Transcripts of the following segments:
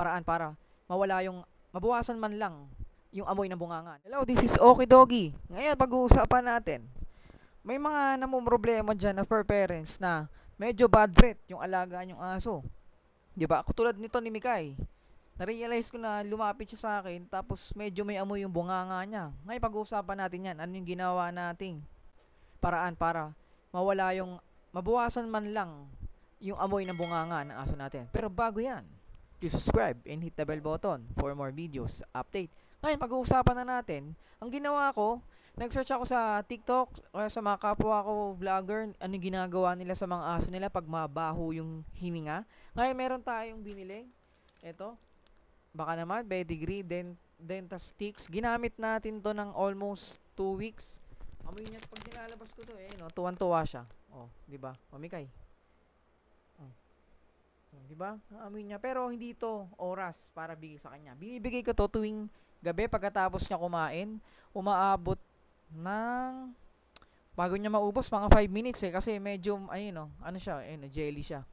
paraan para mabawasan man lang yung amoy ng bungangan. Hello, this is Okie Doggy. Ngayon, pag-uusapan natin, may mga namumroblema dyan na for parents na medyo bad breath yung alaga yung aso. Diba? Katulad nito ni Mikay. Na-realize ko na lumapit siya sa akin, tapos medyo may amoy yung bunganga niya. Ngayon, pag-uusapan natin yan. Ano yung ginawa nating paraan para mabawasan man lang yung amoy ng bunganga ng aso natin. Pero bago yan, please subscribe and hit the bell button for more videos, update. Ngayon, pag-uusapan na natin, ang ginawa ko, nag-search ako sa TikTok o sa mga kapwa ko vlogger, ano ginagawa nila sa mga aso nila pag mabaho yung hininga. Ngayon, meron tayong binili. Ito, baka naman, pedigree, Dentasticks. Ginamit natin to ng almost 2 weeks. Amoy niya, pag nilalabas ko to no, tuwan-tuwa siya. Oh, di ba? Mamikay. Di ba? Amoy niya. Pero hindi to oras para bigay sa kanya. Binibigay ko to tuwing gabi pagkatapos niya kumain. Umaabot ng bago niya maubos mga 5 minutes kasi medyo ano siya, jelly siya.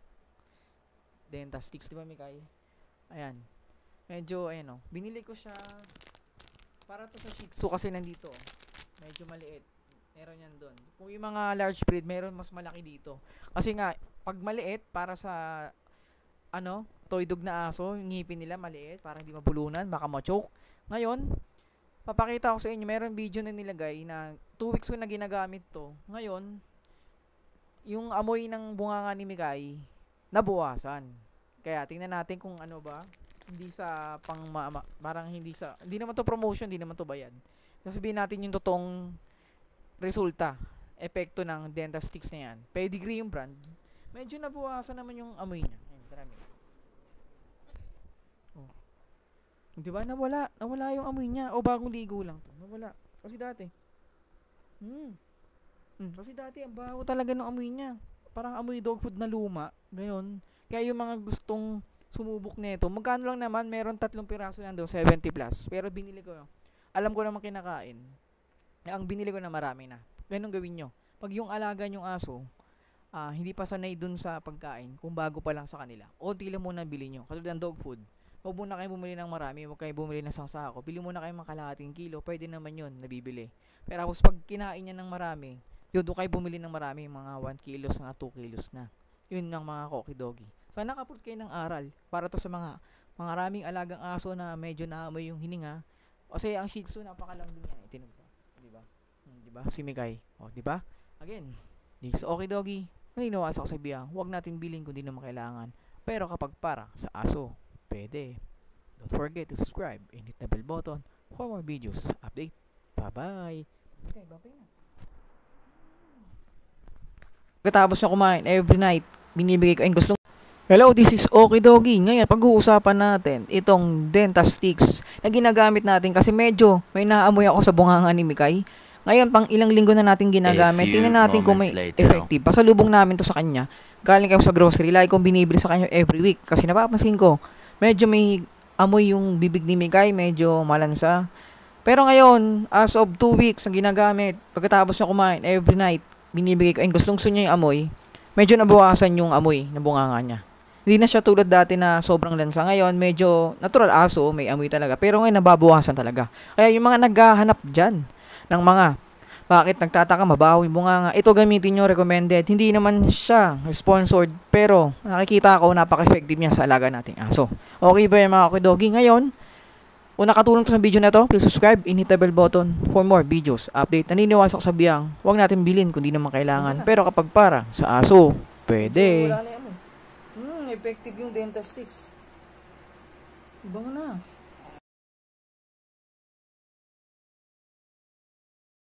Dentasticks, di ba, Mikay? Ayan. Medyo binili ko siya para to sa Shih Tzu kasi nandito. Medyo maliit. Meron yan doon. Kung yung mga large breed, meron mas malaki dito. Kasi nga, pag maliit, para sa toy dog na aso, yung ngipin nila maliit, para hindi mabulunan, baka ma-choke. Ngayon, papakita ko sa inyo, meron video na nilagay na 2 weeks ko na ginagamit to. Ngayon, yung amoy ng bunganga ni Mikay, nabuwasan. Kaya, tingnan natin kung ano ba, hindi sa parang hindi naman to promotion, hindi naman to bayad. Sasabihin natin yung totoong resulta, epekto ng Dentasticks na yan. Pedigree yung brand. Medyo nabuwasan naman yung amoy niya. Ayun, marami. Oh. Di ba? Nawala yung amoy niya. O bagong ligo lang to. Nawala. Kasi dati. Kasi dati, ang baho talaga ng amoy niya. Parang amoy dog food na luma. Ngayon, kaya yung mga gustong sumubok nito, magkano lang naman, meron 3 piraso lang doon, 70 plus. Pero binili ko, alam ko naman kinakain. Ang binili ko na marami na. Ganun gawin nyo. Pag yung alaga nyong aso, hindi pa sanay dun sa pagkain, kung bago pa lang sa kanila, unti lang muna bili nyo. Katulad ng dog food. Huwag muna kayo bumili ng marami, huwag kayo bumili ng sasako. Bili muna kayo mga kalahating kilo, pwede naman yun, nabibili. Pero pag kinain niya ng marami, doon kayo bumili ng marami, mga 1 kilos na 2 kilos na. Yun ang mga Okie Doggy. Sana nakaput kayo ng aral para to sa mga maraming alagang aso na medyo naamoy yung hininga. Kasi ang Shih Tzu napakalambing yan. Tinan mo. Diba? Si Mikay. O, diba? Again, this is Okie Doggy. Naniniwasa ko sa biyang, huwag natin bilhin kung di naman kailangan. Pero kapag para sa aso, pwede. Don't forget to subscribe and hit the bell button for more videos. Update. Bye-bye. Okay, bye-bye na. Pagkatapos na kumain, every night, binibigay ko ang gusto. Hello, this is Okie Doggy. Ngayon, pag-uusapan natin itong Dentasticks na ginagamit natin kasi medyo may naamoy ako sa bunganga ni Mikay. Ngayon, pang ilang linggo na natin ginagamit. Tingnan natin kung may effective. Pasalubong namin to sa kanya. Galing kayo sa grocery. Lagi kong binibili sa kanya every week. Kasi napapansin ko, medyo may amoy yung bibig ni Mikay. Medyo malansa. Pero ngayon, as of 2 weeks ang ginagamit, pagkatapos na kumain, every night, binibigay ko. Gusto niya yung amoy. Medyo nabawasan yung amoy na bunganga niya. Hindi na siya tulad dati na sobrang lansa. Ngayon, medyo natural aso, may amoy talaga. Pero ngayon, nababawasan talaga. Kaya yung mga naghahanap dyan ng mga bakit nagtataka mabaho yung bunganga, ito gamitin nyo, recommended. Hindi naman siya sponsored, pero nakikita ko napaka-effective niya sa alaga nating aso. Okay ba yung mga Okie Doggy? Ngayon, kung nakatulong to sa video na to, please subscribe and hit the bell button for more videos, update. Naniniwala ko sa biyang, huwag natin bilhin kung di naman kailangan. Pero kapag para sa aso, pwede. Effective yung Dentasticks. Ibang na.